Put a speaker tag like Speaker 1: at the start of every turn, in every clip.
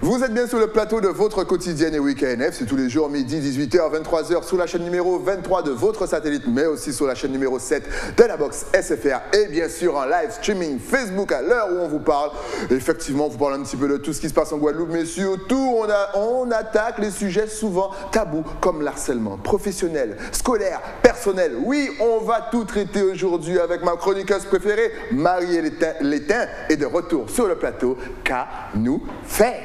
Speaker 1: Vous êtes bien sur le plateau de votre quotidienne et week-end F. C'est tous les jours, midi, 18h, 23h, sur la chaîne numéro 23 de votre satellite, mais aussi sur la chaîne numéro 7 de la box SFR. Et bien sûr, en live streaming Facebook à l'heure où on vous parle. Effectivement, on vous parle un petit peu de tout ce qui se passe en Guadeloupe, mais surtout, on attaque les sujets souvent tabous, comme l'harcèlement professionnel, scolaire, personnel. Oui, on va tout traiter aujourd'hui avec ma chroniqueuse préférée, Marie Létain, est de retour sur le plateau. Qu'a nous fait?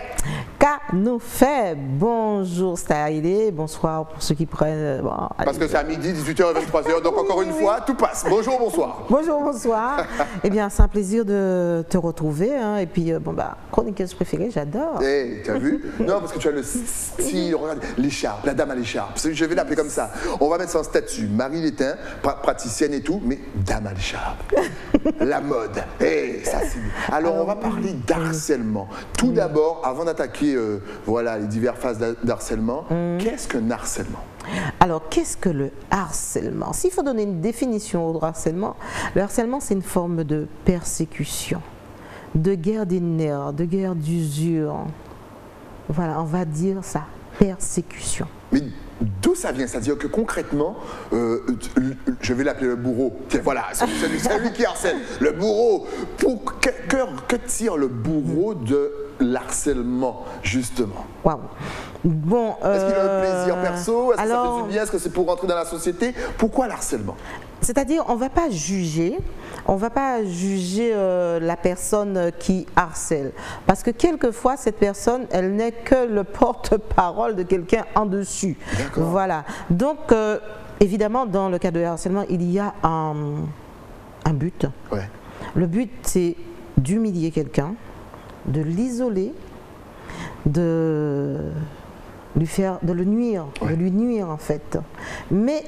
Speaker 2: Qu'a nous fait? Bonjour Staïlé, bonsoir pour ceux qui prennent... Bon,
Speaker 1: parce que c'est à midi, 18h et 23h, donc encore une fois, tout passe. Bonjour, bonsoir.
Speaker 2: Bonjour, bonsoir. Eh bien, c'est un plaisir de te retrouver. Hein. Et puis, chroniqueuse préférée, j'adore.
Speaker 1: Hey, tu as vu? Non, parce que tu as le style, regarde, l'écharpe, la dame à l'écharpe. Je vais l'appeler comme ça. On va mettre son statut. Marie Létain, praticienne et tout, mais dame à l'écharpe. La mode. Hey, ça c'est... Alors, on va parler d'harcèlement. Tout d'abord, avant d'attaquer voilà, les diverses phases d'harcèlement, qu'est-ce qu'un harcèlement?
Speaker 2: Alors, qu'est-ce que le harcèlement? S'il faut donner une définition au harcèlement, le harcèlement, c'est une forme de persécution, de guerre des nerfs, de guerre d'usure. Voilà, on va dire ça, persécution.
Speaker 1: Mais d'où ça vient? C'est-à-dire que concrètement, je vais l'appeler le bourreau. Voilà, c'est lui qui harcèle. Le bourreau. Que tire le bourreau de l'harcèlement, justement?
Speaker 2: Waouh. Bon,
Speaker 1: est-ce qu'il a un plaisir perso? Est-ce que ça fait du bien? Est-ce que c'est pour rentrer dans la société? Pourquoi l'harcèlement?
Speaker 2: C'est-à-dire, on ne va pas juger, la personne qui harcèle. Parce que quelquefois, cette personne, elle n'est que le porte-parole de quelqu'un en dessus. Voilà. Donc, évidemment, dans le cas de harcèlement, il y a un but.
Speaker 1: Ouais.
Speaker 2: Le but, c'est d'humilier quelqu'un, de l'isoler, de le nuire, de lui nuire en fait. Mais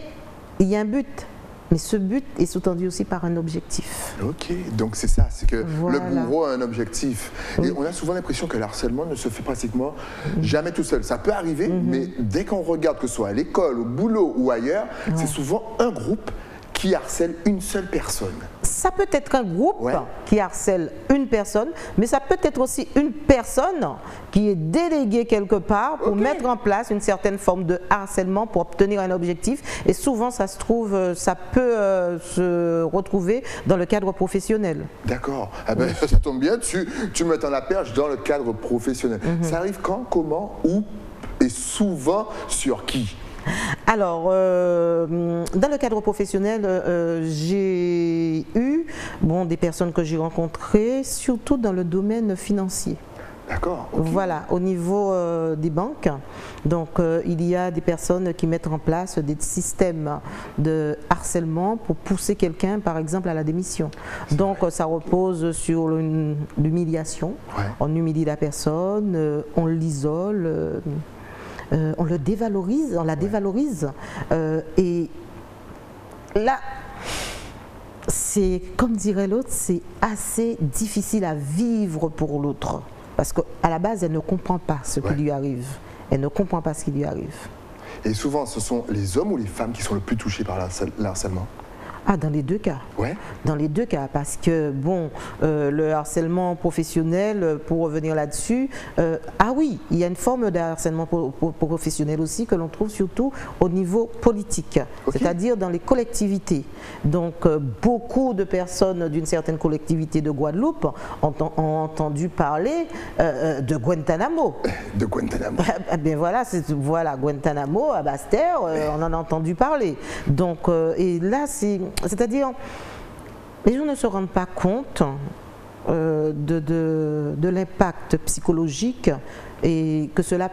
Speaker 2: il y a un but. Mais ce but est sous-tendu aussi par un objectif.
Speaker 1: Ok, donc c'est ça, c'est que
Speaker 2: voilà.
Speaker 1: Le bourreau a un objectif. Et on a souvent l'impression que l'harcèlement ne se fait pratiquement jamais tout seul. Ça peut arriver, mais dès qu'on regarde, que ce soit à l'école, au boulot ou ailleurs, c'est souvent un groupe qui harcèle une seule personne.
Speaker 2: Ça peut être un groupe qui harcèle une personne, mais ça peut être aussi une personne qui est déléguée quelque part pour mettre en place une certaine forme de harcèlement pour obtenir un objectif. Et souvent, ça se trouve, ça peut se retrouver dans le cadre professionnel. D'accord.
Speaker 1: Eh ben, ça tombe bien, tu me tends la perche dans le cadre professionnel. Ça arrive quand, comment, où et souvent sur qui?
Speaker 2: Alors, dans le cadre professionnel, j'ai eu des personnes que j'ai rencontrées, surtout dans le domaine financier.
Speaker 1: D'accord.
Speaker 2: Voilà, au niveau des banques. Donc, il y a des personnes qui mettent en place des systèmes de harcèlement pour pousser quelqu'un, par exemple, à la démission. Donc, ça repose sur l'humiliation. On humilie la personne, on l'isole. On le dévalorise, on la dévalorise. Et là, c'est, comme dirait l'autre, c'est assez difficile à vivre pour l'autre. Parce qu'à la base, elle ne comprend pas ce qui lui arrive. Elle ne comprend pas ce qui lui arrive.
Speaker 1: Et souvent, ce sont les hommes ou les femmes qui sont le plus touchés par l'harcèlement?
Speaker 2: Ah, dans les deux cas. Dans les deux cas, parce que, le harcèlement professionnel, pour revenir là-dessus, ah oui, il y a une forme de harcèlement professionnel aussi que l'on trouve surtout au niveau politique, c'est-à-dire dans les collectivités. Donc, beaucoup de personnes d'une certaine collectivité de Guadeloupe ont entendu parler de Guantanamo.
Speaker 1: De Guantanamo.
Speaker 2: Ben voilà, Guantanamo, à Basse-Terre, on en a entendu parler. Donc, et là, c'est-à-dire, les gens ne se rendent pas compte de l'impact psychologique et que cela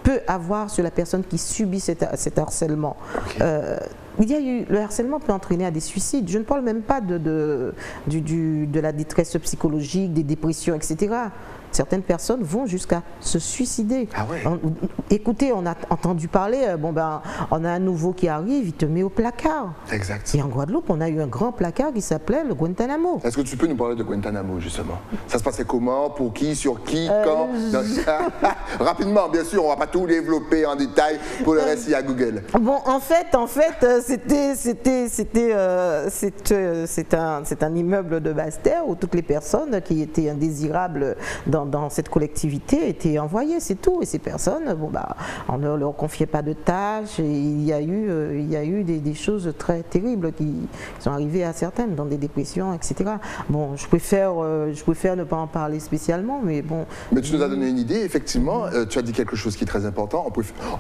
Speaker 2: peut avoir sur la personne qui subit cet harcèlement. Le harcèlement peut entraîner à des suicides. Je ne parle même pas de la détresse psychologique, des dépressions, etc. Certaines personnes vont jusqu'à se suicider.
Speaker 1: Ah ouais.
Speaker 2: Écoutez, on a entendu parler, on a un nouveau qui arrive, il te met au placard.
Speaker 1: Exact.
Speaker 2: Et en Guadeloupe, on a eu un grand placard qui s'appelait le Guantanamo.
Speaker 1: Est-ce que tu peux nous parler de Guantanamo, justement? Ça se passait comment? Pour qui? Sur qui? Quand? Rapidement, bien sûr, on ne va pas tout développer en détail. Pour le reste, il y a Google.
Speaker 2: Bon, en fait, c'est un immeuble de Basse-Terre où toutes les personnes qui étaient indésirables dans dans cette collectivité étaient envoyés, c'est tout. Et ces personnes, bon, bah, on ne leur confiait pas de tâches. Et il y a eu des choses très terribles qui sont arrivées à certaines, dans des dépressions, etc. Bon, je préfère ne pas en parler spécialement, mais bon.
Speaker 1: Mais tu nous as donné une idée, effectivement. Tu as dit quelque chose qui est très important.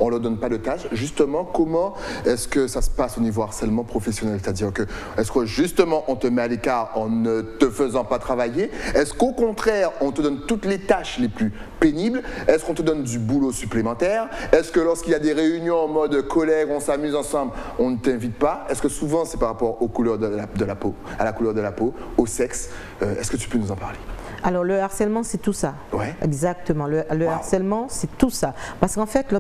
Speaker 1: On ne leur donne pas de tâches. Justement, comment est-ce que ça se passe au niveau harcèlement professionnel? C'est-à-dire que, est-ce que justement, on te met à l'écart en ne te faisant pas travailler? Est-ce qu'au contraire, on te donne toutes les tâches les plus pénibles? Est-ce qu'on te donne du boulot supplémentaire? Est-ce que lorsqu'il y a des réunions en mode collègues, on s'amuse ensemble, on ne t'invite pas? Est-ce que souvent c'est par rapport aux couleurs de la peau, à la couleur de la peau, au sexe? Est-ce que tu peux nous en parler?
Speaker 2: Alors le harcèlement, c'est tout ça.
Speaker 1: Ouais.
Speaker 2: Exactement. Le harcèlement, c'est tout ça. Parce qu'en fait, le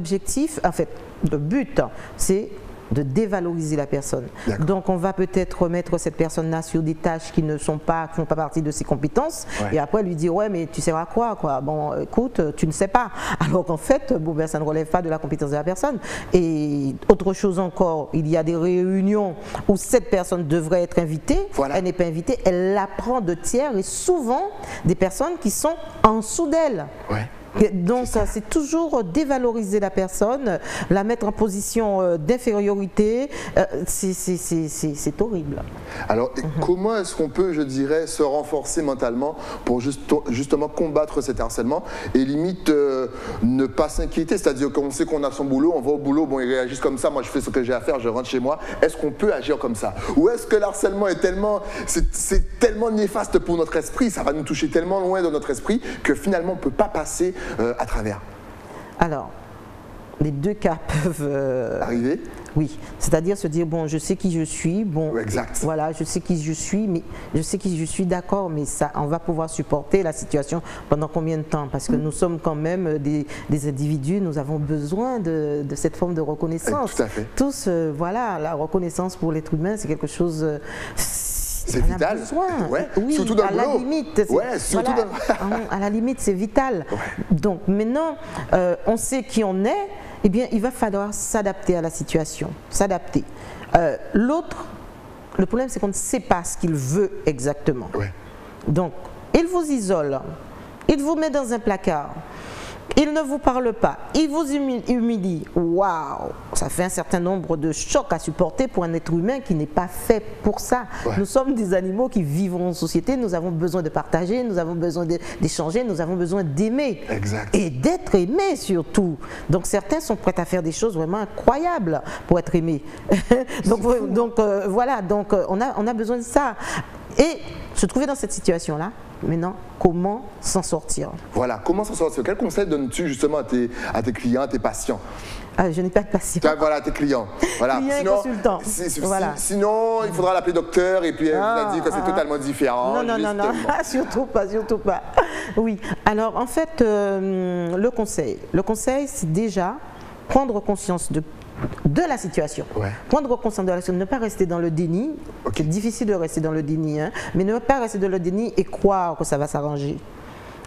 Speaker 2: but, c'est de dévaloriser la personne. Donc on va peut-être remettre cette personne-là sur des tâches qui ne font pas partie de ses compétences, et après lui dire ouais mais tu sais à quoi bon écoute tu ne sais pas, alors qu'en fait bon, ben, ça ne relève pas de la compétence de la personne. Et autre chose encore, il y a des réunions où cette personne devrait être invitée, elle n'est pas invitée, elle l'apprend de tiers, et souvent des personnes qui sont en dessous d'elle. Donc c'est toujours dévaloriser la personne, la mettre en position d'infériorité, c'est horrible.
Speaker 1: Alors comment est-ce qu'on peut, je dirais, se renforcer mentalement pour justement combattre cet harcèlement et limite ne pas s'inquiéter? C'est-à-dire qu'on sait qu'on a son boulot, on va au boulot, bon ils réagissent comme ça, moi je fais ce que j'ai à faire, je rentre chez moi. Est-ce qu'on peut agir comme ça? Ou est-ce que l'harcèlement est c'est tellement néfaste pour notre esprit, ça va nous toucher tellement loin dans notre esprit que finalement on ne peut pas passer à travers?
Speaker 2: Alors, les deux cas peuvent
Speaker 1: arriver.
Speaker 2: Oui, c'est-à-dire se dire bon, je sais qui je suis, bon, voilà, je sais qui je suis, mais je sais qui je suis, d'accord, mais ça, on va pouvoir supporter la situation pendant combien de temps? Parce que nous sommes quand même des individus, nous avons besoin de cette forme de reconnaissance.
Speaker 1: Tout à fait.
Speaker 2: Tous, voilà, la reconnaissance pour l'être humain, c'est quelque chose.
Speaker 1: C'est vital.
Speaker 2: Oui,
Speaker 1: surtout dans
Speaker 2: à la limite.
Speaker 1: Surtout
Speaker 2: à la limite, c'est vital. Donc maintenant, on sait qui on est, eh bien, il va falloir s'adapter à la situation, s'adapter. L'autre, le problème, c'est qu'on ne sait pas ce qu'il veut exactement. Donc, il vous isole, il vous met dans un placard. Il ne vous parle pas, il vous humilie. Waouh! Ça fait un certain nombre de chocs à supporter pour un être humain qui n'est pas fait pour ça. Nous sommes des animaux qui vivent en société, nous avons besoin de partager, nous avons besoin d'échanger, nous avons besoin d'aimer. Et d'être aimé surtout. Donc certains sont prêts à faire des choses vraiment incroyables pour être aimés. Voilà, on a besoin de ça. Et se trouver dans cette situation-là, maintenant, comment s'en sortir?
Speaker 1: Voilà, comment s'en sortir? Quel conseil donnes-tu justement à tes clients, à tes patients?
Speaker 2: Je n'ai pas de patients.
Speaker 1: Voilà, tes clients. Voilà.
Speaker 2: Sinon, consultant.
Speaker 1: Sinon, il faudra l'appeler docteur et puis elle vous a dit que c'est totalement différent.
Speaker 2: Non, surtout pas. Oui, alors en fait, le conseil, c'est déjà prendre conscience de la situation. Prendre conscience de la situation, ne pas rester dans le déni. C'est difficile de rester dans le déni, mais ne pas rester dans le déni et croire que ça va s'arranger.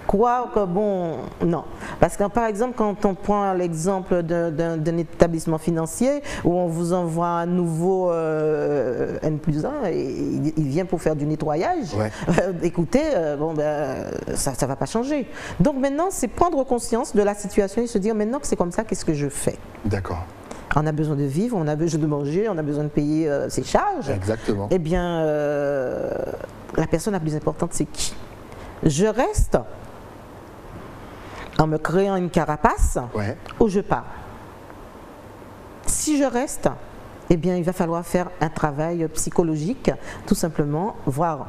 Speaker 2: Croire que bon, non. Parce que par exemple, quand on prend l'exemple d'un établissement financier où on vous envoie un nouveau N+1 et il vient pour faire du nettoyage, écoutez, ça ne va pas changer. Donc maintenant, c'est prendre conscience de la situation et se dire maintenant que c'est comme ça, qu'est-ce que je fais?
Speaker 1: D'accord.
Speaker 2: On a besoin de vivre, on a besoin de manger, on a besoin de payer ses charges.
Speaker 1: Exactement.
Speaker 2: Eh bien, la personne la plus importante, c'est qui? Je reste en me créant une carapace ou je pars? Si je reste, eh bien, il va falloir faire un travail psychologique, tout simplement, voir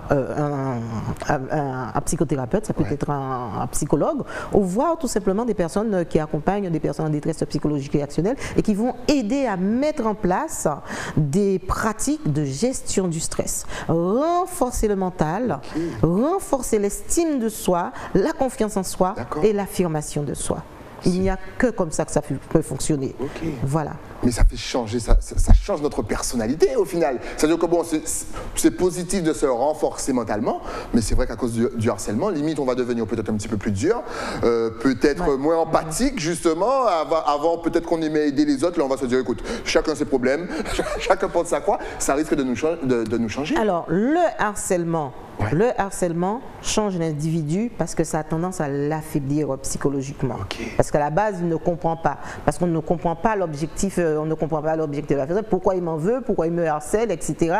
Speaker 2: un psychothérapeute, ça peut être un psychologue, ou voir tout simplement des personnes qui accompagnent des personnes en détresse psychologique et actionnelle et qui vont aider à mettre en place des pratiques de gestion du stress. Renforcer le mental, renforcer l'estime de soi, la confiance en soi et l'affirmation de soi. Il n'y a que comme ça que ça peut fonctionner. Voilà.
Speaker 1: Mais ça fait changer, ça change notre personnalité au final. C'est-à-dire que bon, c'est positif de se renforcer mentalement, mais c'est vrai qu'à cause du harcèlement, limite on va devenir peut-être un petit peu plus dur, peut-être moins empathique justement. Avant peut-être qu'on aimait aider les autres, là on va se dire écoute, chacun ses problèmes, chacun porte sa croix, ça risque de nous changer.
Speaker 2: Alors le harcèlement Le harcèlement change l'individu parce que ça a tendance à l'affaiblir psychologiquement. Parce qu'à la base, il ne comprend pas. Parce qu'on ne comprend pas l'objectif, on ne comprend pas l'objectif de la personne. Pourquoi il m'en veut, pourquoi il me harcèle, etc.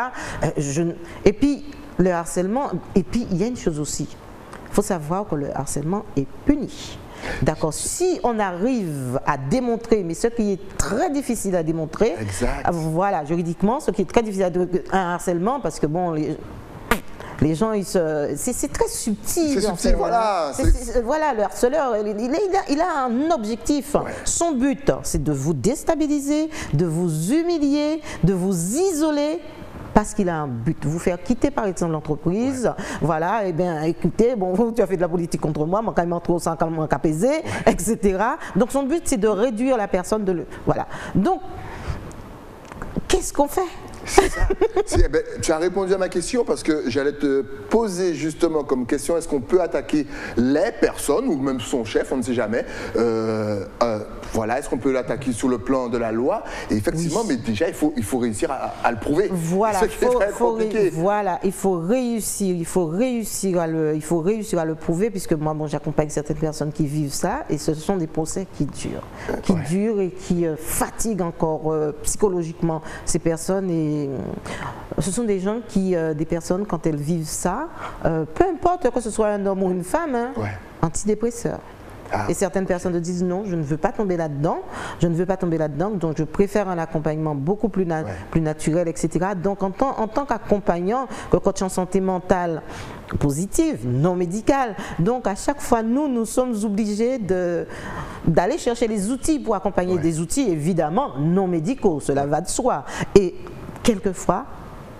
Speaker 2: Et puis, le harcèlement, et puis il y a une chose aussi. Il faut savoir que le harcèlement est puni. D'accord, si on arrive à démontrer, mais ce qui est très difficile à démontrer, voilà, juridiquement, ce qui est très difficile à démontrer, un harcèlement, parce que bon, les gens, c'est très subtil.
Speaker 1: C'est subtil, voilà.
Speaker 2: Voilà, le harceleur, il a un objectif. Son but, c'est de vous déstabiliser, de vous humilier, de vous isoler. Parce qu'il a un but, vous faire quitter par exemple l'entreprise, voilà, et bien écoutez, bon, tu as fait de la politique contre moi, quand même trop sans apaiser, etc. Donc son but c'est de réduire la personne, voilà. Donc, qu'est-ce qu'on fait?
Speaker 1: C'est ça. Tu as répondu à ma question parce que j'allais te poser justement comme question, est-ce qu'on peut attaquer les personnes ou même son chef, on ne sait jamais, voilà, est-ce qu'on peut l'attaquer sur le plan de la loi? Et effectivement, mais déjà il faut réussir à le prouver.
Speaker 2: Voilà, il faut réussir à le prouver, puisque moi j'accompagne certaines personnes qui vivent ça et ce sont des procès qui durent et qui fatiguent encore psychologiquement ces personnes. Et ce sont des gens des personnes, quand elles vivent ça, peu importe que ce soit un homme ou une femme, antidépresseurs. Et certaines personnes disent non, je ne veux pas tomber là-dedans, donc je préfère un accompagnement beaucoup plus naturel, etc. Donc en tant qu'accompagnant, que coach en santé mentale positive, non médicale, donc à chaque fois nous sommes obligés d'aller chercher les outils pour accompagner, des outils évidemment non médicaux, cela va de soi. Et quelquefois,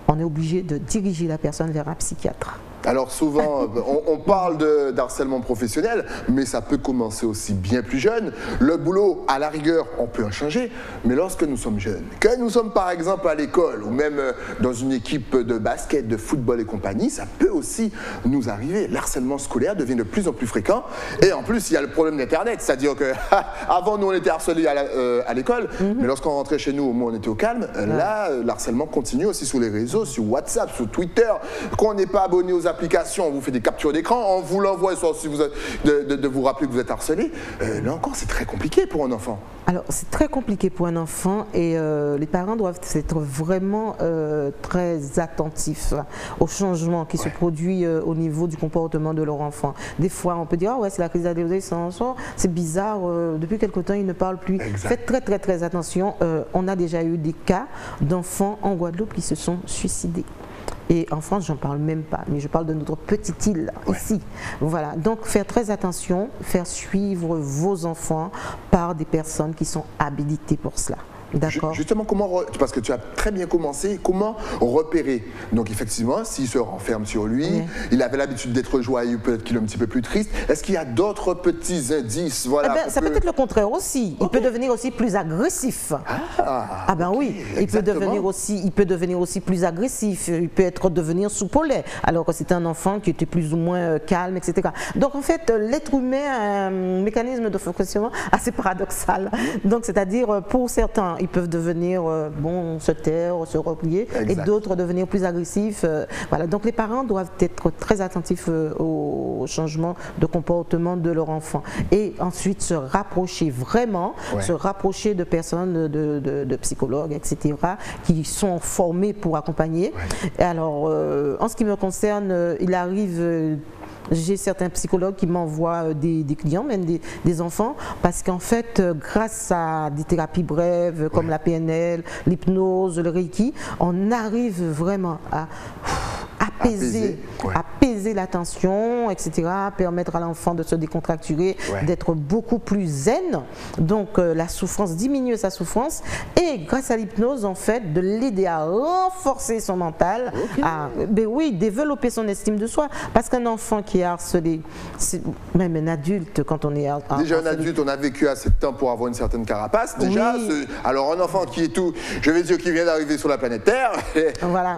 Speaker 2: on est obligé de diriger la personne vers un psychiatre.
Speaker 1: Alors souvent, on parle d'harcèlement professionnel, mais ça peut commencer aussi bien plus jeune. Le boulot, à la rigueur, on peut en changer, mais lorsque nous sommes jeunes, que nous sommes par exemple à l'école ou même dans une équipe de basket, de football et compagnie, ça peut aussi nous arriver. L'harcèlement scolaire devient de plus en plus fréquent et en plus, il y a le problème d'Internet, c'est-à-dire qu'avant nous on était harcelés à l'école, mais lorsqu'on rentrait chez nous, au moins on était au calme. Là, l'harcèlement continue aussi sur les réseaux, sur WhatsApp, sur Twitter. Quand on n'est pas abonné aux applications, on vous fait des captures d'écran, on vous l'envoie si vous de vous rappeler que vous êtes harcelé. Là encore, c'est très compliqué pour un enfant.
Speaker 2: Alors, c'est très compliqué pour un enfant et les parents doivent être vraiment très attentifs au changement qui se produit au niveau du comportement de leur enfant. Des fois, on peut dire, c'est la crise d'adolescence, c'est bizarre, depuis quelque temps, il ne parle plus. Faites très attention. On a déjà eu des cas d'enfants en Guadeloupe qui se sont suicidés. Et en France, j'en parle même pas, mais je parle de notre petite île ici. Voilà, donc faire très attention, faire suivre vos enfants par des personnes qui sont habilitées pour cela. D'accord.
Speaker 1: Justement, parce que tu as très bien commencé, comment repérer? Donc effectivement, s'il se renferme sur lui, il avait l'habitude d'être joyeux, peut-être qu'il est un petit peu plus triste. Est-ce qu'il y a d'autres petits indices? Voilà,
Speaker 2: ça peut être le contraire aussi. Il peut devenir aussi plus agressif. Ah ben oui, il peut devenir aussi plus agressif. Il peut devenir soupolé, alors que c'était un enfant qui était plus ou moins calme, etc. Donc en fait, l'être humain a un mécanisme de fonctionnement assez paradoxal. Donc c'est-à-dire, pour certains, ils peuvent devenir, se taire, se replier, et d'autres devenir plus agressifs. Voilà. Donc les parents doivent être très attentifs au changement de comportement de leur enfant. Et ensuite se rapprocher de personnes, de psychologues, etc., qui sont formés pour accompagner. Et alors, en ce qui me concerne, il arrive... J'ai certains psychologues qui m'envoient des clients, même des enfants, parce qu'en fait, grâce à des thérapies brèves comme la PNL, l'hypnose, le Reiki, on arrive vraiment à apaiser la tension, etc., permettre à l'enfant de se décontracturer, d'être beaucoup plus zen, donc la souffrance, diminuer sa souffrance, et grâce à l'hypnose, en fait, de l'aider à renforcer son mental, à développer son estime de soi, parce qu'un enfant qui est harcelé, même un adulte, quand on est harcelé...
Speaker 1: Déjà un adulte, on a vécu assez de temps pour avoir une certaine carapace, déjà, alors un enfant qui est tout, je vais dire, qui vient d'arriver sur la planète Terre,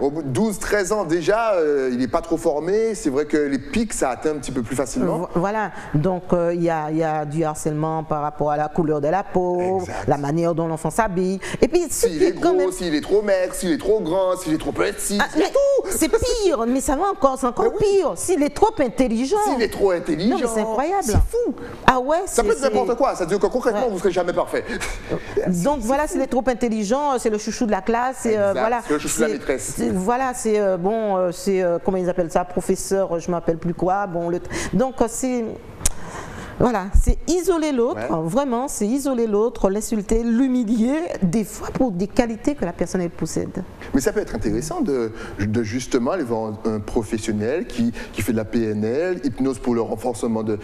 Speaker 1: au bout de 12-13 ans déjà, il n'est pas trop formé, c'est vrai que les pics, ça atteint un petit peu plus facilement.
Speaker 2: Voilà, donc il y a du harcèlement par rapport à la couleur de la peau, la manière dont l'enfant s'habille. Et puis
Speaker 1: s'il est gros, s'il est trop maigre, s'il est trop grand, s'il est trop petit,
Speaker 2: C'est pire, mais ça va encore, c'est encore pire. S'il est trop intelligent.
Speaker 1: S'il est trop intelligent.
Speaker 2: Non, mais c'est incroyable.
Speaker 1: C'est fou.
Speaker 2: Ah ouais,
Speaker 1: ça peut être n'importe quoi. Ça veut dire que concrètement, vous ne serez jamais parfait.
Speaker 2: Donc voilà, s'il est trop intelligent, c'est le chouchou de la classe. Voilà,
Speaker 1: c'est le chouchou de la maîtresse.
Speaker 2: Voilà, c'est comment ils appellent ça, professeur, je ne m'appelle plus quoi. Bon, donc c'est. Voilà, c'est isoler l'autre, vraiment, c'est isoler l'autre, l'insulter, l'humilier, des fois pour des qualités que la personne elle possède.
Speaker 1: Mais ça peut être intéressant de justement aller voir un professionnel qui fait de la PNL, hypnose pour le renforcement du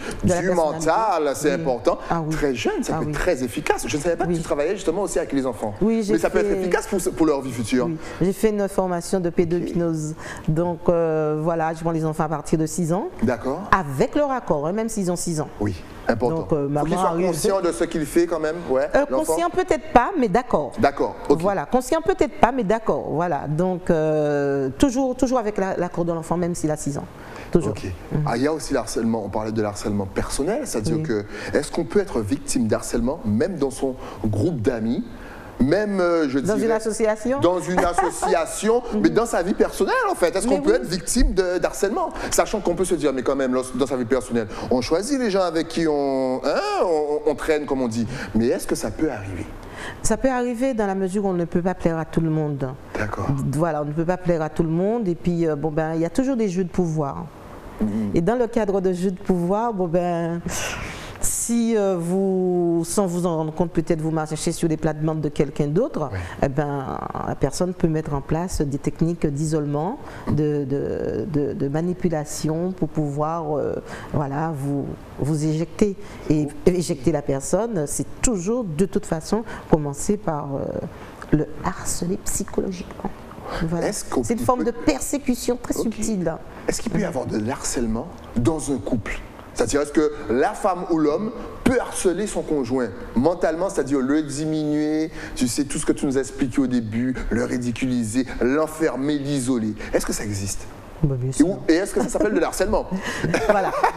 Speaker 1: mental, c'est important.
Speaker 2: Ah, oui.
Speaker 1: Très jeune, ça peut être très efficace. Je ne savais pas que tu travaillais justement aussi avec les enfants.
Speaker 2: Oui,
Speaker 1: mais ça peut être efficace pour leur vie future.
Speaker 2: Oui. J'ai fait une formation de pédo-hypnose. Donc voilà, je prends les enfants à partir de 6 ans.
Speaker 1: D'accord.
Speaker 2: Avec leur accord, même s'ils ont 6 ans.
Speaker 1: Oui. Important.
Speaker 2: Donc,
Speaker 1: faut qu'il soit conscient de ce qu'il fait quand même.
Speaker 2: Conscient peut-être pas, mais d'accord.
Speaker 1: D'accord. Okay.
Speaker 2: Voilà, conscient peut-être pas, mais d'accord. Voilà. Donc toujours avec l'accord de l'enfant, même s'il a 6 ans. Toujours.
Speaker 1: Ok. Il y a aussi l'harcèlement. On parlait de l'harcèlement personnel, c'est-à-dire que est-ce qu'on peut être victime d'harcèlement même dans son groupe d'amis? Même,
Speaker 2: dans une association.
Speaker 1: Dans une association, mais dans sa vie personnelle en fait. Est-ce qu'on peut être victime d'harcèlement? Sachant qu'on peut se dire, mais quand même, dans sa vie personnelle, on choisit les gens avec qui on traîne, comme on dit. Mais est-ce que ça peut arriver?
Speaker 2: Ça peut arriver dans la mesure où on ne peut pas plaire à tout le monde.
Speaker 1: D'accord.
Speaker 2: Voilà, on ne peut pas plaire à tout le monde. Et puis, il y a toujours des jeux de pouvoir. Et dans le cadre de jeux de pouvoir, si vous, sans vous en rendre compte, peut-être vous marchez sur les plates-bandes de quelqu'un d'autre, la personne peut mettre en place des techniques d'isolement, de manipulation pour pouvoir vous éjecter. Et éjecter la personne, c'est toujours de toute façon commencer par le harceler psychologiquement. Voilà. C'est une forme de persécution très subtile.
Speaker 1: Est-ce qu'il peut y avoir de l'harcèlement dans un couple? C'est-à-dire, est-ce que la femme ou l'homme peut harceler son conjoint mentalement, c'est-à-dire le diminuer, tu sais, tout ce que tu nous as expliqué au début, le ridiculiser, l'enfermer, l'isoler? Est-ce que ça existe?
Speaker 2: Bien sûr.
Speaker 1: Et est-ce que ça s'appelle de l'harcèlement?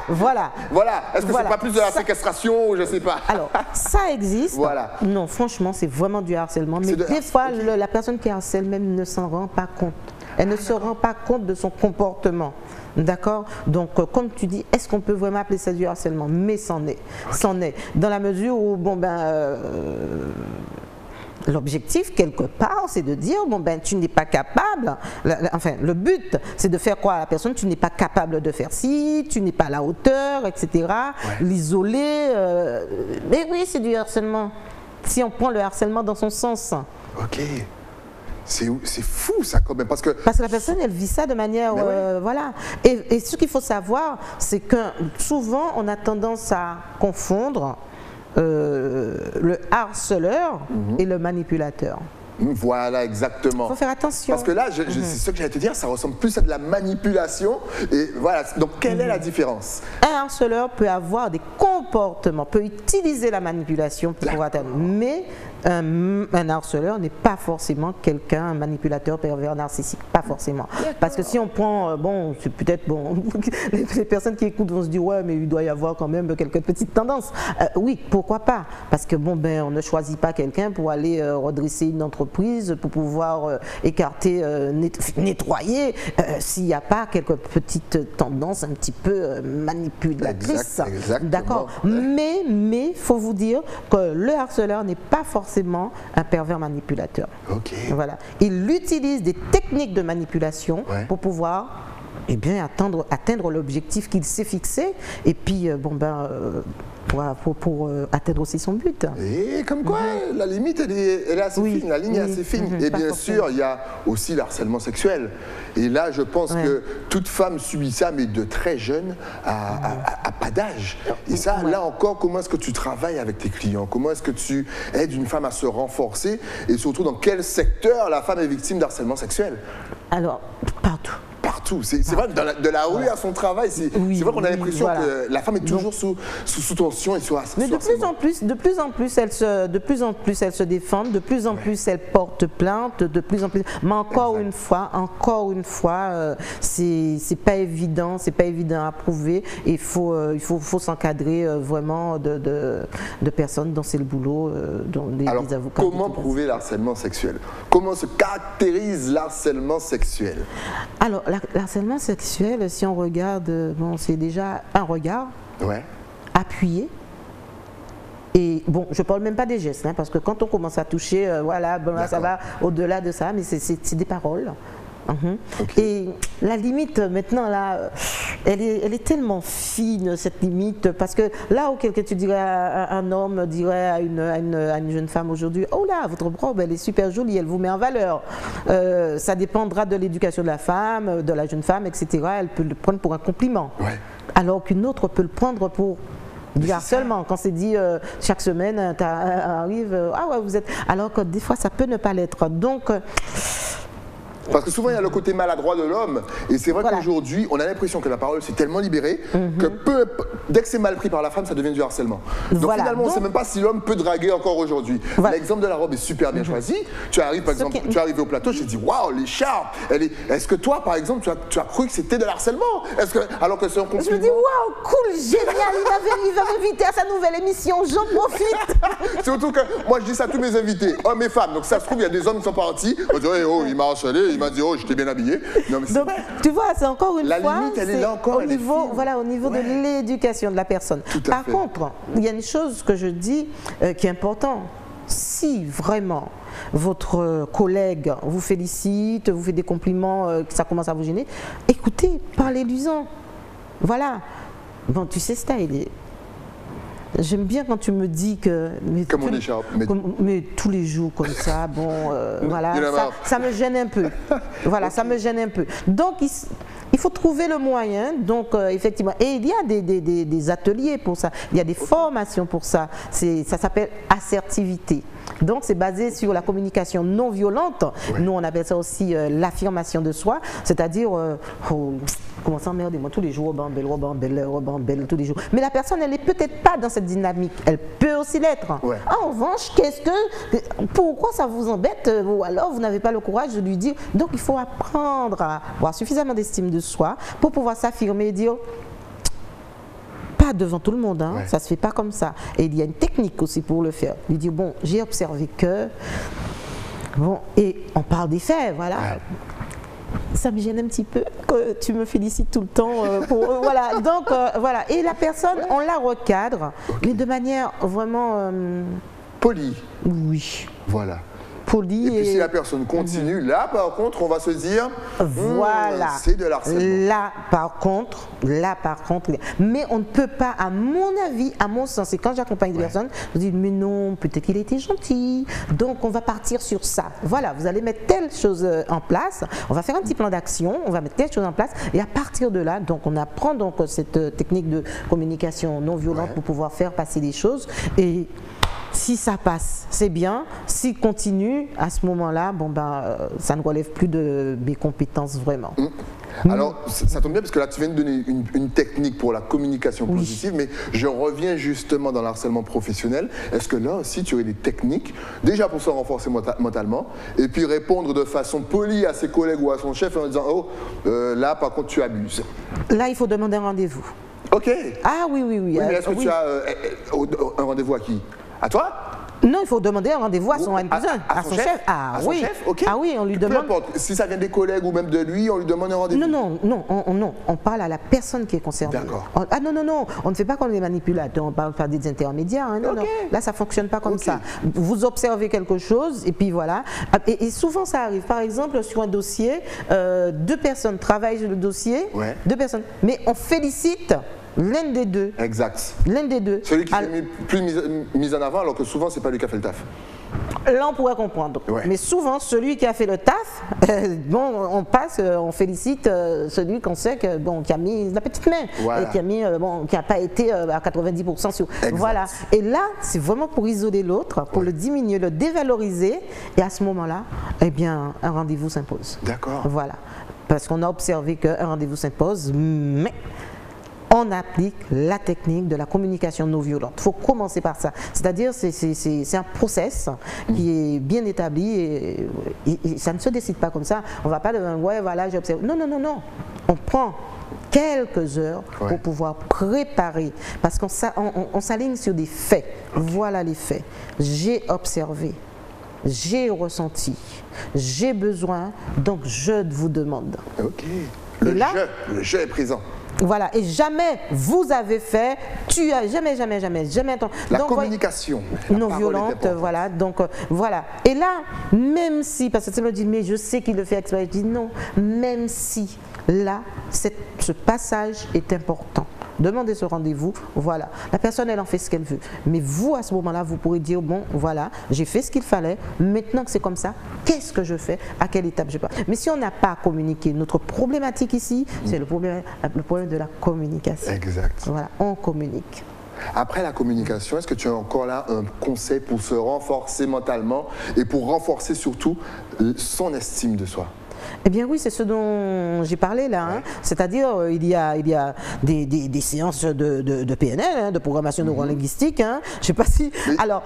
Speaker 2: Voilà.
Speaker 1: Est-ce que c'est pas plus de la séquestration ou je sais pas?
Speaker 2: Alors, ça existe.
Speaker 1: Voilà.
Speaker 2: Non, franchement, c'est vraiment du harcèlement. Mais des fois, la personne qui harcèle même ne s'en rend pas compte. Elle ne se rend pas compte de son comportement. D'accord? Donc, comme tu dis, est-ce qu'on peut vraiment appeler ça du harcèlement? Mais c'en est. C'en est. Dans la mesure où, l'objectif, quelque part, c'est de dire, tu n'es pas capable, le but, c'est de faire croire à la personne, tu n'es pas capable de faire ci, tu n'es pas à la hauteur, etc. L'isoler, mais oui, c'est du harcèlement. Si on prend le harcèlement dans son sens.
Speaker 1: Ok. C'est fou ça quand même parce que
Speaker 2: la personne elle vit ça de manière voilà et ce qu'il faut savoir c'est que souvent on a tendance à confondre le harceleur et le manipulateur.
Speaker 1: Voilà, exactement.
Speaker 2: Il faut faire attention.
Speaker 1: Parce que là, c'est ce que j'allais te dire, ça ressemble plus à de la manipulation. Et voilà, donc quelle est la différence?
Speaker 2: Un harceleur peut avoir des comportements, peut utiliser la manipulation pour pouvoir atteindre. Mais un harceleur n'est pas forcément quelqu'un, un manipulateur pervers narcissique, pas forcément. Parce que si on prend, c'est peut-être, les personnes qui écoutent vont se dire, ouais, mais il doit y avoir quand même quelques petites tendances. Oui, pourquoi pas? Parce que on ne choisit pas quelqu'un pour aller redresser une entreprise, pour pouvoir écarter, nettoyer, s'il n'y a pas quelques petites tendances un petit peu manipulatrices. D'accord. Mais il faut vous dire que le harceleur n'est pas forcément un pervers manipulateur.
Speaker 1: Ok.
Speaker 2: Voilà. Il utilise des techniques de manipulation pour pouvoir atteindre l'objectif qu'il s'est fixé et puis pour atteindre aussi son but.
Speaker 1: Et comme quoi, la limite, elle est assez fine, la ligne est assez fine. Et bien sûr, il y a aussi le harcèlement sexuel. Et là, je pense que toute femme subit ça, mais de très jeune, à pas d'âge. Et ça, là encore, comment est-ce que tu travailles avec tes clients? Comment est-ce que tu aides une femme à se renforcer? Et surtout, dans quel secteur la femme est victime d'harcèlement sexuel?
Speaker 2: Alors, partout.
Speaker 1: Partout. C'est vrai, de la rue à son travail, c'est vrai qu'on a l'impression que la femme est toujours sous tension et sous harcèlement.
Speaker 2: Mais de plus en plus, elle se défend, de plus en plus elle porte portent plainte de plus en plus. Mais encore une fois, c'est pas évident, à prouver. Il faut s'encadrer vraiment de personnes dont c'est le boulot, dont des avocats.
Speaker 1: Comment prouver l'harcèlement sexuel? Comment se caractérise l'harcèlement sexuel?
Speaker 2: Alors, l'harcèlement sexuel, si on regarde, bon, c'est déjà un regard appuyé. Et bon, je ne parle même pas des gestes, hein, parce que quand on commence à toucher, voilà, bon, là, ça va au-delà de ça, mais c'est des paroles. Et la limite, maintenant, là, elle est tellement fine, cette limite, parce que là où quelqu'un, tu dirais, un homme dirait à une jeune femme aujourd'hui, oh là, votre robe, elle est super jolie, elle vous met en valeur. Ça dépendra de l'éducation de la femme, de la jeune femme, etc. Elle peut le prendre pour un compliment. Alors qu'une autre peut le prendre pour du harcèlement. Quand c'est dit chaque semaine, arrive, ah ouais, vous êtes. Alors que des fois, ça peut ne pas l'être. Donc.
Speaker 1: Parce que souvent, il y a le côté maladroit de l'homme. Et c'est vrai qu'aujourd'hui, on a l'impression que la parole s'est tellement libérée que dès que c'est mal pris par la femme, ça devient du harcèlement. Donc finalement, on ne sait même pas si l'homme peut draguer encore aujourd'hui. L'exemple de la robe est super bien choisi. Tu arrives, par exemple, tu es arrivé au plateau, je te dis, waouh, l'écharpe. Est-ce que toi, par exemple, tu as cru que c'était de l'harcèlement? Alors que c'est un compliment?
Speaker 2: Je me dis, waouh, cool, génial, il va m'inviter à sa nouvelle émission, j'en profite.
Speaker 1: Surtout que moi, je dis ça à tous mes invités, hommes et femmes. Donc ça se trouve, il y a des hommes qui sont partis. On dit, oh, il m'a harcelé. Il m'a dit, oh, j'étais bien habillé. Non, mais
Speaker 2: donc, tu vois, c'est encore une fois.
Speaker 1: La limite, elle est là encore.
Speaker 2: Au niveau de l'éducation de la personne. Par contre, il y a une chose que je dis qui est importante. Si vraiment votre collègue vous félicite, vous fait des compliments, que ça commence à vous gêner, écoutez, parlez-lui-en. Voilà. Bon, tu sais, style. J'aime bien quand tu me dis que...
Speaker 1: Comme on écharpe.
Speaker 2: Mais tous les jours comme ça, bon, voilà, ça me gêne un peu. Voilà, ça me gêne un peu. Donc, il faut trouver le moyen, donc effectivement, et il y a des ateliers pour ça, il y a des formations pour ça, ça s'appelle assertivité. Donc c'est basé sur la communication non violente, nous on appelle ça aussi l'affirmation de soi, c'est-à-dire, comment s'emmerder, moi tous les jours, belle, tous les jours. Mais la personne, elle n'est peut-être pas dans cette dynamique, elle peut aussi l'être. En revanche, pourquoi ça vous embête, ou alors vous n'avez pas le courage de lui dire. Donc il faut apprendre à avoir suffisamment d'estime de soi pour pouvoir s'affirmer et dire, pas devant tout le monde, hein, ça se fait pas comme ça. Et il y a une technique aussi pour le faire. Lui dire, bon, j'ai observé que, bon, et on parle des faits, voilà. Ça me gêne un petit peu que tu me félicites tout le temps. Voilà, donc voilà. Et la personne, on la recadre, mais de manière vraiment
Speaker 1: polie.
Speaker 2: Oui.
Speaker 1: Voilà.
Speaker 2: Poli.
Speaker 1: Et puis si la personne continue, là par contre, on va se dire,
Speaker 2: voilà,
Speaker 1: c'est de l'harcèlement.
Speaker 2: Là par contre, mais on ne peut pas, à mon avis, à mon sens, et quand j'accompagne des personnes, je dis, mais non, peut-être qu'il était gentil, donc on va partir sur ça. Voilà, vous allez mettre telle chose en place, on va faire un petit plan d'action, on va mettre telle chose en place, et à partir de là, donc on apprend donc cette technique de communication non violente pour pouvoir faire passer les choses, et si ça passe, c'est bien. S'il continue, à ce moment-là, bon ça ne relève plus de mes compétences vraiment.
Speaker 1: Alors, ça tombe bien parce que là, tu viens de donner une technique pour la communication positive, mais je reviens justement dans l'harcèlement professionnel. Est-ce que là aussi, tu aurais des techniques, déjà pour se renforcer mentalement, et puis répondre de façon polie à ses collègues ou à son chef en disant, oh, là, par contre, tu abuses.
Speaker 2: Là, il faut demander un rendez-vous.
Speaker 1: Ok.
Speaker 2: Ah oui.
Speaker 1: Mais est-ce que tu as un rendez-vous à qui? À toi?
Speaker 2: Non, il faut demander un rendez-vous à son N+1, à son chef.
Speaker 1: Ah oui. Chef, okay.
Speaker 2: Ah oui, on lui demande.
Speaker 1: Peu importe, si ça vient des collègues ou même de lui, on lui demande un rendez-vous.
Speaker 2: Non, on parle à la personne qui est concernée.
Speaker 1: D'accord.
Speaker 2: Ah non, on ne fait pas comme les manipulateurs, on parle pas des intermédiaires. Hein, non. Là, ça ne fonctionne pas comme ça. Vous observez quelque chose et puis voilà. Et souvent, ça arrive. Par exemple, sur un dossier, 2 personnes travaillent sur le dossier, 2 personnes, mais on félicite l'un des deux.
Speaker 1: Exact.
Speaker 2: L'un des deux.
Speaker 1: Celui qui est plus mis en avant, alors que souvent, c'est pas lui qui a fait le taf.
Speaker 2: Là, on pourrait comprendre. Mais souvent, celui qui a fait le taf, on félicite celui qu'on sait que, qui a mis la petite main, et qui a mis, qui n'a pas été à 90% sur. Voilà. Et là, c'est vraiment pour isoler l'autre, pour le diminuer, le dévaloriser, et à ce moment-là, eh bien, un rendez-vous s'impose.
Speaker 1: D'accord.
Speaker 2: Voilà. Parce qu'on a observé qu'un rendez-vous s'impose, mais on applique la technique de la communication non violente. Il faut commencer par ça. C'est-à-dire, c'est un process qui est bien établi et ça ne se décide pas comme ça. On ne va pas dire, ouais, voilà, j'observe. Non, non, non, non. On prend quelques heures pour pouvoir préparer, parce qu'on s'aligne sur des faits. Voilà les faits. J'ai observé, j'ai ressenti, j'ai besoin, donc je vous demande.
Speaker 1: Ok. Le jeu est présent.
Speaker 2: Voilà, et jamais vous avez fait, tu as jamais.
Speaker 1: La communication
Speaker 2: non violente, voilà, donc voilà. Et là, même si, parce que ça me dit, mais je sais qu'il le fait exprès, je dis non, même si, là, ce passage est important. Demandez ce rendez-vous, voilà. La personne, elle en fait ce qu'elle veut. Mais vous, à ce moment-là, vous pourrez dire, bon, voilà, j'ai fait ce qu'il fallait, maintenant que c'est comme ça, qu'est-ce que je fais, à quelle étape je pars. Mais si on n'a pas communiqué, notre problématique ici, c'est le problème de la communication.
Speaker 1: Exact.
Speaker 2: Voilà, on communique.
Speaker 1: Après la communication, est-ce que tu as encore là un conseil pour se renforcer mentalement et pour renforcer surtout son estime de soi?
Speaker 2: Eh bien oui, c'est ce dont j'ai parlé là. Hein. C'est-à-dire, il y a des séances de PNL, hein, de programmation neurolinguistique. Hein. Je ne sais pas si...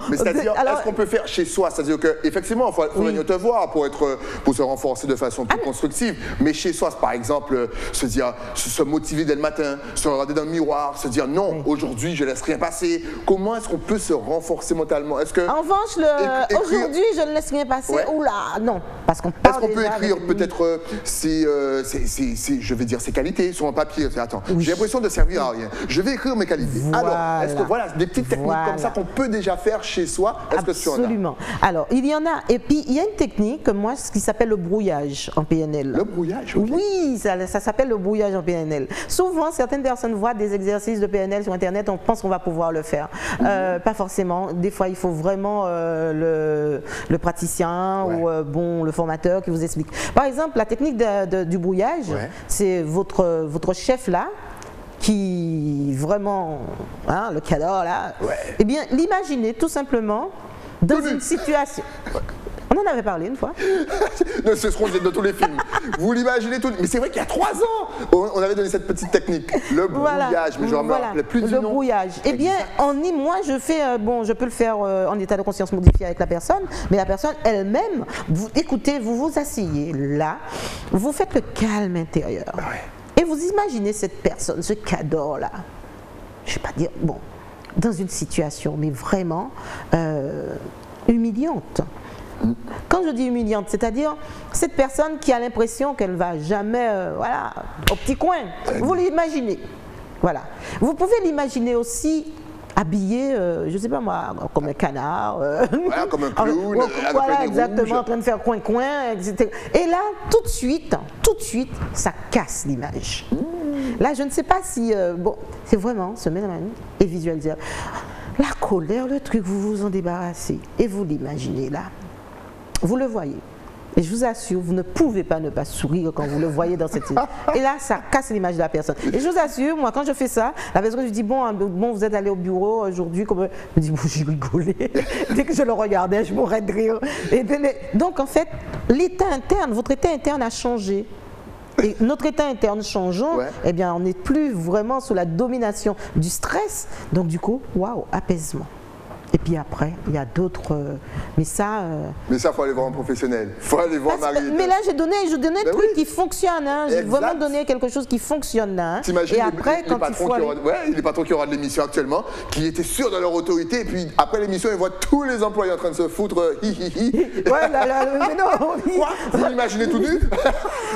Speaker 1: Mais c'est-à-dire, est-ce qu'on peut faire chez soi? C'est-à-dire qu'effectivement, il faut venir te voir pour se renforcer de façon plus constructive. Mais chez soi, par exemple, se motiver dès le matin, se regarder dans le miroir, se dire non, aujourd'hui, je ne laisse rien passer. Comment est-ce qu'on peut se renforcer mentalement?
Speaker 2: En revanche, aujourd'hui, je ne laisse rien passer. Oula, non. Parce qu'on parle.
Speaker 1: Est-ce qu'on peut écrire peut-être je vais dire ses qualités sur un papier? Attends, j'ai l'impression de servir à rien. Je vais écrire mes qualités.
Speaker 2: Voilà.
Speaker 1: Alors, est-ce que des petites techniques comme ça qu'on peut déjà faire chez soi? Est-ce que tu en as?
Speaker 2: Absolument. Alors, il y en a. Et puis, il y a une technique, moi, ce qui s'appelle le brouillage en PNL.
Speaker 1: Le brouillage?
Speaker 2: Oui, ça s'appelle le brouillage en PNL. Souvent, certaines personnes voient des exercices de PNL sur Internet, on pense qu'on va pouvoir le faire. Pas forcément. Des fois, il faut vraiment le praticien ou le formateur qui vous explique. Par exemple, la technique du brouillage, c'est votre chef là, qui vraiment, hein, le cadre là, eh bien, l'imaginez tout simplement dans une situation. On en avait parlé une fois.
Speaker 1: C'est ce qu'on dit dans tous les films. Vous l'imaginez tout. Mais c'est vrai qu'il y a 3 ans, on avait donné cette petite technique. Le brouillage, mais je me rappelle plus du nom.
Speaker 2: Le brouillage. Eh bien, moi, je fais, je peux le faire en état de conscience modifié avec la personne, mais la personne elle-même, écoutez, vous vous asseyez là, vous faites le calme intérieur. Et vous imaginez cette personne, ce cadeau là, je ne vais pas dire, dans une situation, mais vraiment humiliante. Quand je dis humiliante, c'est-à-dire cette personne qui a l'impression qu'elle ne va jamais au petit coin. Vous l'imaginez. Voilà. Vous pouvez l'imaginer aussi habillé, je ne sais pas moi, comme un canard.
Speaker 1: Comme un clown.
Speaker 2: Voilà, exactement, en train de faire coin-coin, etc. Et là, tout de suite, ça casse l'image. Là, je ne sais pas si... c'est vraiment se mettre et visualiser. La colère, le truc, vous vous en débarrassez. Et vous l'imaginez là. Vous le voyez. Et je vous assure, vous ne pouvez pas ne pas sourire quand vous le voyez dans cette image. Et là, ça casse l'image de la personne. Et je vous assure, moi, quand je fais ça, la personne, je dis, bon, vous êtes allé au bureau aujourd'hui, je dis, j'ai rigolé. Dès que je le regardais, je mourrais de rire. Donc, en fait, l'état interne, votre état interne a changé. Et notre état interne changeant, eh bien, on n'est plus vraiment sous la domination du stress. Donc, du coup, waouh, apaisement. Et puis après, il y a d'autres... Mais ça, il
Speaker 1: faut aller voir un professionnel. Il faut aller voir Marie.
Speaker 2: Mais là, j'ai donné un truc qui fonctionne. Hein. J'ai vraiment donné quelque chose qui fonctionne là. Hein.
Speaker 1: T'imagines les patrons qui auront de l'émission actuellement, qui étaient sûrs de leur autorité, et puis après l'émission, ils voient tous les employés en train de se foutre.
Speaker 2: Mais non.
Speaker 1: Vous l'imaginez tout nu?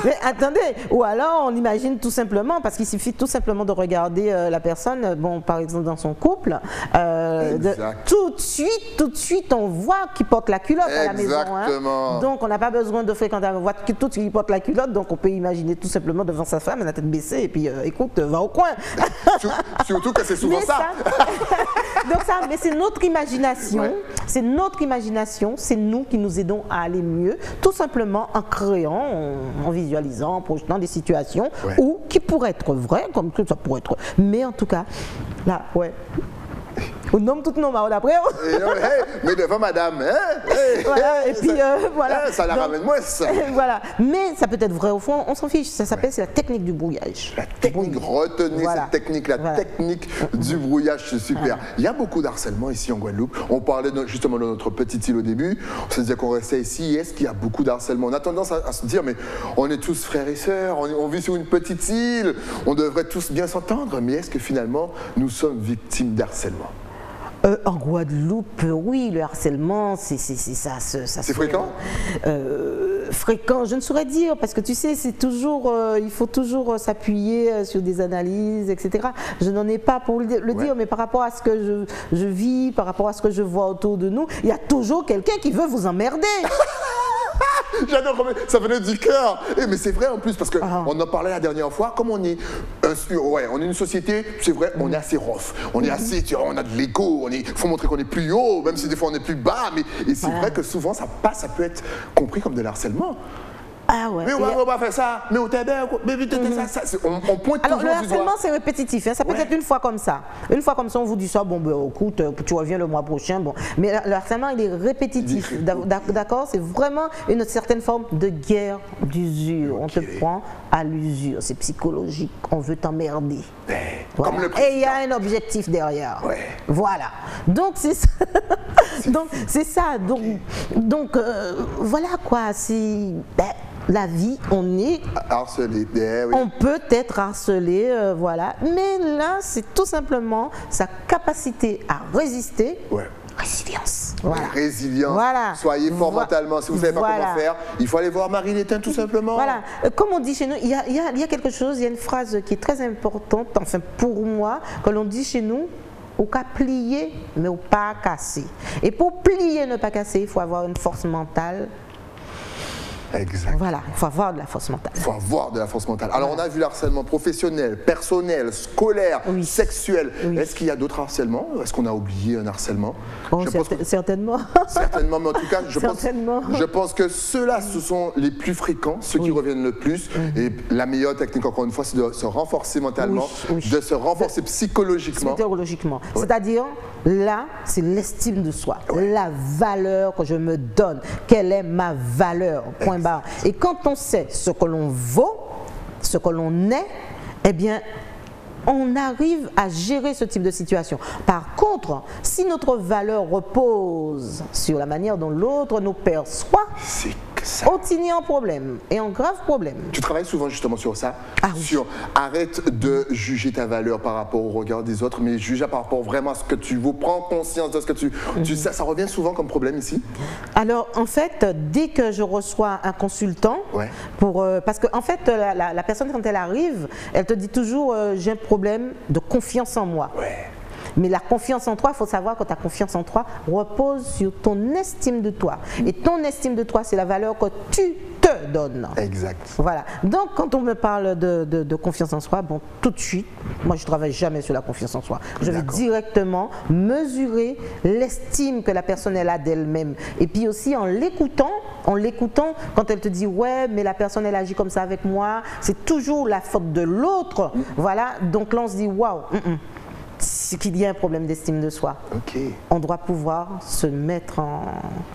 Speaker 2: Mais attendez, ou alors on imagine tout simplement, parce qu'il suffit tout simplement de regarder la personne, par exemple dans son couple, tout de suite, on voit qu'il porte la culotte à la maison. Hein. Donc, on n'a pas besoin de fréquenter, on voit tout de suite qu'il porte la culotte, donc on peut imaginer tout simplement devant sa femme, la tête baissée, et puis écoute, va au coin.
Speaker 1: Surtout que c'est souvent ça.
Speaker 2: Donc mais c'est notre imagination, c'est nous qui nous aidons à aller mieux, tout simplement en créant, en visualisant, en projetant des situations qui pourraient être vraies, comme ça pourrait être, mais en tout cas, là, On nomme tout nom après.
Speaker 1: Mais devant madame, hein?
Speaker 2: Voilà, et puis voilà.
Speaker 1: Ça la ramène moins, ça.
Speaker 2: Voilà. Mais ça peut être vrai au fond, on s'en fiche. Ça s'appelle c'est la technique du brouillage.
Speaker 1: La technique, retenez cette technique, la technique du brouillage, c'est super. Il y a beaucoup d'harcèlement ici en Guadeloupe. On parlait justement de notre petite île au début. On se disait qu'on restait ici. Est-ce qu'il y a beaucoup d'harcèlement? On a tendance à se dire, mais on est tous frères et sœurs, on vit sur une petite île, on devrait tous bien s'entendre. Mais est-ce que finalement, nous sommes victimes d'harcèlement?
Speaker 2: En Guadeloupe, oui, le harcèlement, c'est
Speaker 1: fréquent.
Speaker 2: Fréquent, je ne saurais dire, parce que tu sais, c'est toujours, il faut toujours s'appuyer sur des analyses, etc. Je n'en ai pas pour le dire, mais par rapport à ce que je vis, par rapport à ce que je vois autour de nous, il y a toujours quelqu'un qui veut vous emmerder.
Speaker 1: J'adore, ça venait du cœur. Mais c'est vrai en plus, parce qu'on en parlait la dernière fois, comme on est, on est une société, c'est vrai, on est assez rough, on est assez, on a de l'ego, il faut montrer qu'on est plus haut, même si des fois on est plus bas, et c'est vrai que souvent ça peut être compris comme de l'harcèlement.
Speaker 2: Ah ouais.
Speaker 1: Mais on va pas faire ça, mais au tabac, ça. On pointe
Speaker 2: alors,
Speaker 1: toujours du doigt. Alors le harcèlement,
Speaker 2: c'est répétitif, hein. Ça peut être une fois comme ça. Une fois comme ça, on vous dit ça, bon, ben, écoute, tu reviens le mois prochain, bon. Mais le harcèlement, il est répétitif, d'accord? C'est vraiment une certaine forme de guerre d'usure. On te prend à l'usure, c'est psychologique, on veut t'emmerder. Voilà. Et il y a un objectif derrière. Voilà. Donc, c'est ça. Donc, c'est ça. Donc voilà quoi, c'est... la vie, on est
Speaker 1: harcelé.
Speaker 2: On peut être harcelé, voilà. Mais là, c'est tout simplement sa capacité à résister. Résilience.
Speaker 1: Voilà. Résilience. Voilà. Soyez fort mentalement. Si vous ne savez pas comment faire, il faut aller voir Marie Létain tout simplement.
Speaker 2: Voilà. Comme on dit chez nous, il y a quelque chose, il y a une phrase qui est très importante, enfin pour moi, que l'on dit chez nous. Au cas plier, mais au pas casser. Et pour plier, ne pas casser, il faut avoir une force mentale.
Speaker 1: Exact.
Speaker 2: Voilà, il faut avoir de la force mentale.
Speaker 1: Il faut avoir de la force mentale. Alors on a vu l'harcèlement professionnel, personnel, scolaire, sexuel. Est-ce qu'il y a d'autres harcèlements? Est-ce qu'on a oublié un harcèlement?
Speaker 2: Certainement.
Speaker 1: Certainement, mais en tout cas, je pense que ceux-là, ce sont les plus fréquents, ceux qui reviennent le plus. Et la meilleure technique, encore une fois, c'est de se renforcer mentalement, de se renforcer psychologiquement.
Speaker 2: Psychologiquement. C'est-à-dire, là, c'est l'estime de soi, la valeur que je me donne. Quelle est ma valeur? Point barre. Et quand on sait ce que l'on vaut, ce que l'on est, eh bien, on arrive à gérer ce type de situation. Par contre, si notre valeur repose sur la manière dont l'autre nous perçoit, on y a un problème, et un grave problème.
Speaker 1: Tu travailles souvent justement sur ça, sur arrête de juger ta valeur par rapport au regard des autres, mais juge par rapport vraiment à ce que tu vaux, prends conscience de ce que tu... Ça revient souvent comme problème ici?
Speaker 2: Alors en fait, dès que je reçois un consultant, parce qu'en fait la personne quand elle arrive, elle te dit toujours j'ai un problème de confiance en moi. Mais la confiance en toi, il faut savoir que ta confiance en toi repose sur ton estime de toi. Et ton estime de toi, c'est la valeur que tu te donnes.
Speaker 1: Exact.
Speaker 2: Voilà. Donc, quand on me parle de confiance en soi, bon, tout de suite, moi, je ne travaille jamais sur la confiance en soi. Je vais directement mesurer l'estime que la personne elle a d'elle-même. Et puis aussi, en l'écoutant, quand elle te dit, ouais, mais la personne, elle agit comme ça avec moi, c'est toujours la faute de l'autre. Voilà. Donc là, on se dit, waouh. C'est qu'il y a un problème d'estime de soi. On doit pouvoir se mettre en,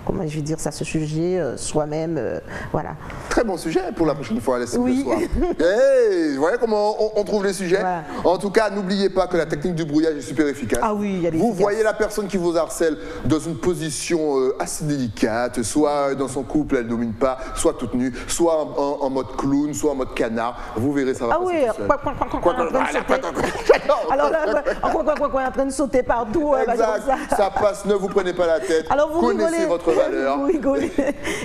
Speaker 2: comment je vais dire ça, se juger soi-même, voilà.
Speaker 1: Très bon sujet pour la prochaine fois, l'estime de soi. Vous voyez comment on trouve les sujets. En tout cas, n'oubliez pas que la technique du brouillage est super efficace. Vous voyez la personne qui vous harcèle dans une position assez délicate, soit dans son couple, elle ne domine pas, soit toute nue, soit en mode clown, soit en mode canard. Vous verrez, ça va passer tout seul.
Speaker 2: Alors là, quoi, en train de sauter partout.
Speaker 1: Exact, ça passe, ne vous prenez pas la tête.
Speaker 2: Alors vous
Speaker 1: connaissez votre valeur.
Speaker 2: Vous rigolez.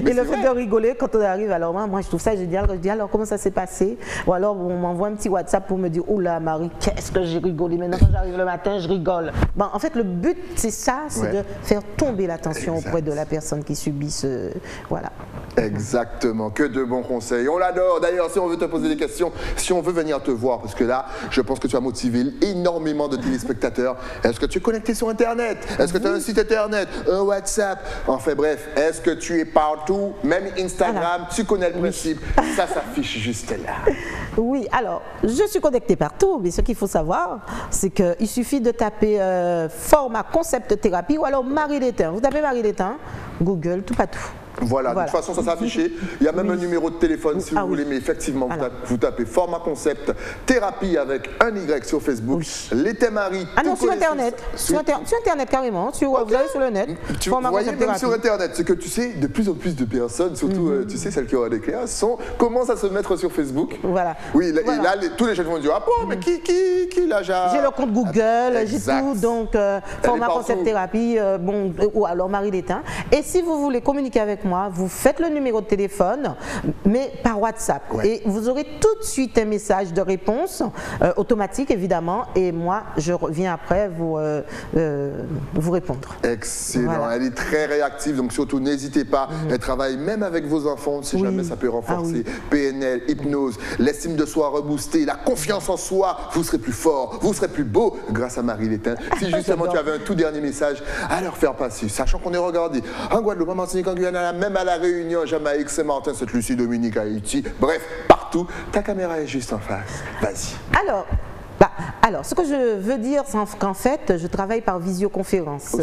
Speaker 2: Et le fait de rigoler, quand on arrive, alors moi je trouve ça génial. Je dis alors comment ça s'est passé? Ou alors on m'envoie un petit WhatsApp pour me dire, oh là Marie, qu'est-ce que j'ai rigolé. Maintenant quand j'arrive le matin, je rigole. Bon, en fait le but c'est ça, c'est de faire tomber la tension auprès de la personne qui subit ce... Voilà.
Speaker 1: Exactement, que de bons conseils. On l'adore. D'ailleurs, si on veut te poser des questions, si on veut venir te voir, parce que là, je pense que tu as motivé énormément de téléspectateurs. Est-ce que tu es connecté sur Internet? Est-ce que tu as un site Internet, un WhatsApp? Enfin bref, est-ce que tu es partout? Même Instagram, tu connais le principe. Ça s'affiche juste là.
Speaker 2: Oui, alors, je suis connectée partout, mais ce qu'il faut savoir, c'est qu'il suffit de taper format concept thérapie ou alors Marie Létain. Vous tapez Marie Létain, Google, tout partout.
Speaker 1: Voilà, de toute façon, ça s'est affiché. Il y a même un numéro de téléphone si vous voulez, mais effectivement, vous tapez format concept thérapie avec un Y sur Facebook. Létain Marie.
Speaker 2: Ah non, sur Internet. Sur Internet, carrément. Vous allez sur le net.
Speaker 1: Vous voyez, même sur Internet, c'est que tu sais, de plus en plus de personnes, surtout, tu sais, celles qui ont des clients, commencent à se mettre sur Facebook.
Speaker 2: Voilà.
Speaker 1: Oui, et là, tous les jeunes vont dire, ah bon, mais qui l'a déjà.
Speaker 2: J'ai le compte Google, j'ai tout, donc format concept thérapie, bon, ou alors Marie Létain. Et si vous voulez communiquer avec moi, vous faites le numéro de téléphone, mais par WhatsApp. Ouais. Et vous aurez tout de suite un message de réponse, automatique évidemment, et moi, je reviens après vous répondre.
Speaker 1: Excellent. Voilà. Elle est très réactive, donc surtout n'hésitez pas. Elle travaille même avec vos enfants, si jamais ça peut renforcer. PNL, hypnose, l'estime de soi reboostée, la confiance en soi, vous serez plus fort, vous serez plus beau grâce à Marie Létain. Si justement tu avais un tout dernier message à leur faire passer, sachant qu'on est regardé en Guadeloupe, en Martinique, en Guyane, même à la Réunion, Jamaïque, Saint-Martin, Sainte-Lucie, Dominique, Haïti, bref, partout, ta caméra est juste en face. Vas-y.
Speaker 2: Alors, ce que je veux dire, c'est qu'en fait, je travaille par visioconférence.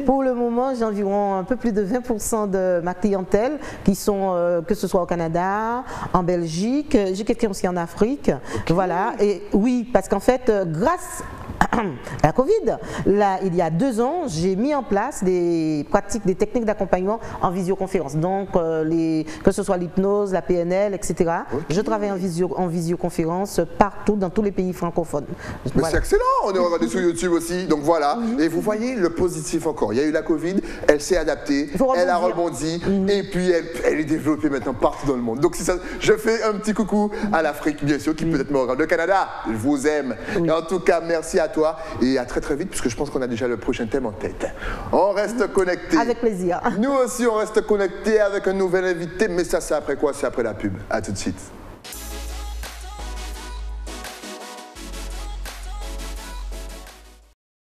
Speaker 2: Pour le moment, j'ai environ un peu plus de 20% de ma clientèle qui sont, que ce soit au Canada, en Belgique, j'ai quelqu'un aussi en Afrique. Voilà, et oui, parce qu'en fait, grâce à la Covid, là, il y a 2 ans, j'ai mis en place des pratiques, des techniques d'accompagnement en visioconférence. Donc, que ce soit l'hypnose, la PNL, etc. Je travaille en visioconférence partout, dans tous les pays francophones.
Speaker 1: Mais c'est excellent, on est regardé sur YouTube aussi, donc voilà. Et vous voyez le positif encore. Il y a eu la Covid, elle s'est adaptée, elle a rebondi, et puis elle est développée maintenant partout dans le monde. Donc, ça, je fais un petit coucou à l'Afrique, bien sûr, qui peut-être me regarde. Le Canada, je vous aime. Et en tout cas, merci à toi et à très très vite, puisque je pense qu'on a déjà le prochain thème en tête. On reste connectés.
Speaker 2: Avec plaisir.
Speaker 1: Nous aussi, on reste connectés avec un nouvel invité, mais ça, c'est après quoi? C'est après la pub. À tout de suite.